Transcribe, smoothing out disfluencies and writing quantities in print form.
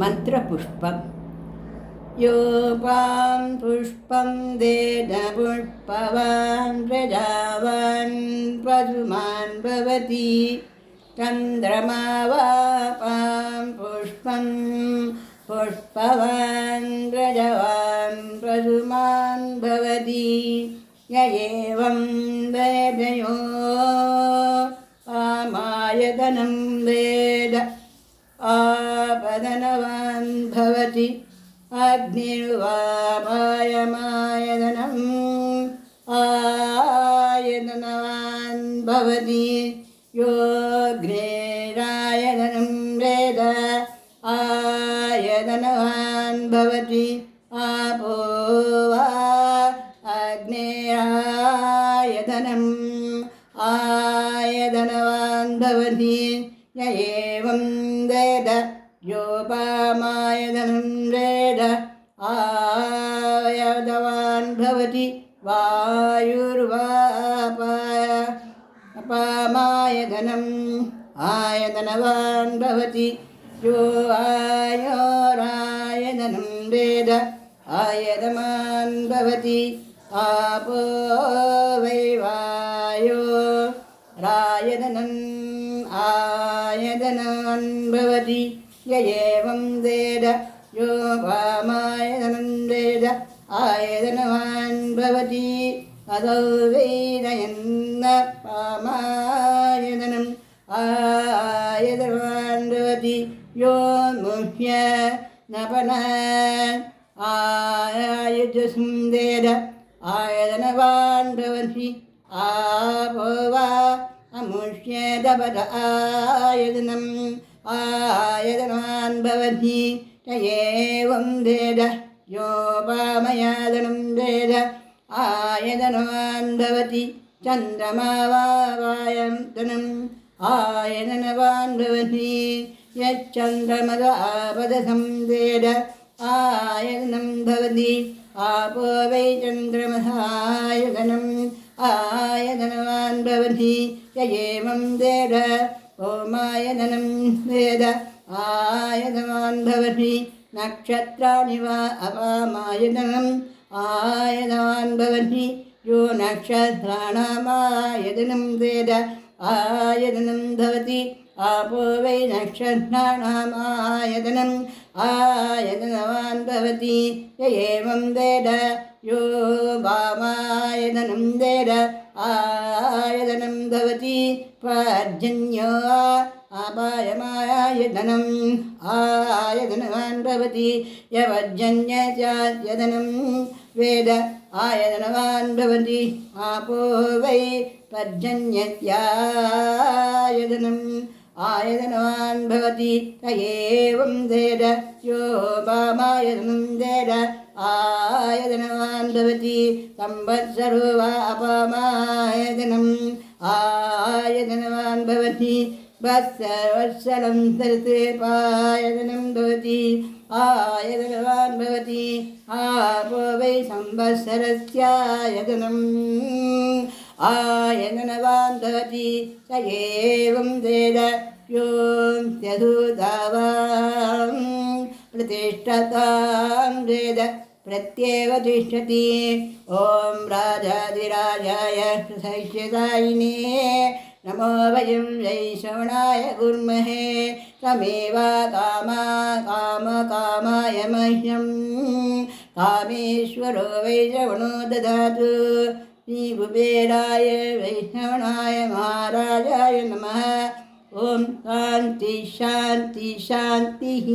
मन्त्रपुष्पम् योपां पुष्पं देद पुष्पवान् प्रजावान् पशुमान् भवति चन्द्रमा वापां पुष्पं पुष्पवान् प्रजावान् पशुमान् भवति य एवं वेदयो आमायतनं वेद आपदनवान् भवति अग्निर्वापायमायतनम् आयतनवान् भवति योऽग्निरायतनं वेद आयतनवान् भवति आपो वा अग्निरायतनम् आयतनवान् भवति य एवं वेद योपामायतनं वेद आयतवान् भवति वायुर्वापामायतनम् आयतनवान् भवति यो आयोरायतनं वेद आयतवान् भवति आपो वै वायो रायतनम् आयतनान् भवति य एवं वेद योपामायतनं वेद आयतनवान् भवति अदौ वेदयन्न पामायतनम् आयतनवान् भवति यो मुह्य नपनान् आयुजसं वेद आयतनवान् भवति आपो वा अमुष्येदपद आयतनम् आयतनवान् भवति य एवं वेद योपामायतनं वेद आयतनवान् भवति चन्द्रमा वायतनम् आयतनवान् भवति यच्चन्द्रमद आपदसं वेद आयतनं भवति आपो वै चन्द्रमसायतनम् आयतनवान् भवति य एवं वेद ओमायतनं वेद आयतनवान् भवति नक्षत्राणि वा अपामायतनम् आयतनवान् भवति यो नक्षत्राणामायतनं वेद आयतनं भवति आपो वै नक्षत्राणामायतनम् आयतनवान् भवति य एवं वेद यो वामायतनं वेद आयतनं भवति पर्जन्यो आपायमायतनम् आयतनवान् भवति यपर्जन्यस्यायतनं वेद आयतनवान् भवति आपो वै पर्जन्यस्यायतनम् आयतनवान् भवति य एवं वेद यो वामायतनं वेद आयतनवान् भवति संवत्सरो वा अपामायतनम् आयतनवान् भवति वत्सरं सर्वेपायतनं भवति आयतनवान् भवति आपो वै संवत्सरस्यायतनम् आयतनवान् भवति स एवं वेद योऽस्यधूतावान् प्रतिष्ठतां वेद प्रत्येव तिष्ठति ॐ राजाधिराजाय सह्यदायिने नमो वयं वै श्रवणाय कुर्महे तमेवा कामाय मह्यं कामेश्वरो वै श्रवणो ददातु श्रीकुबेराय वैष्णवनाय महाराजाय नमः ॐ शान्ति शान्ति शान्तिः।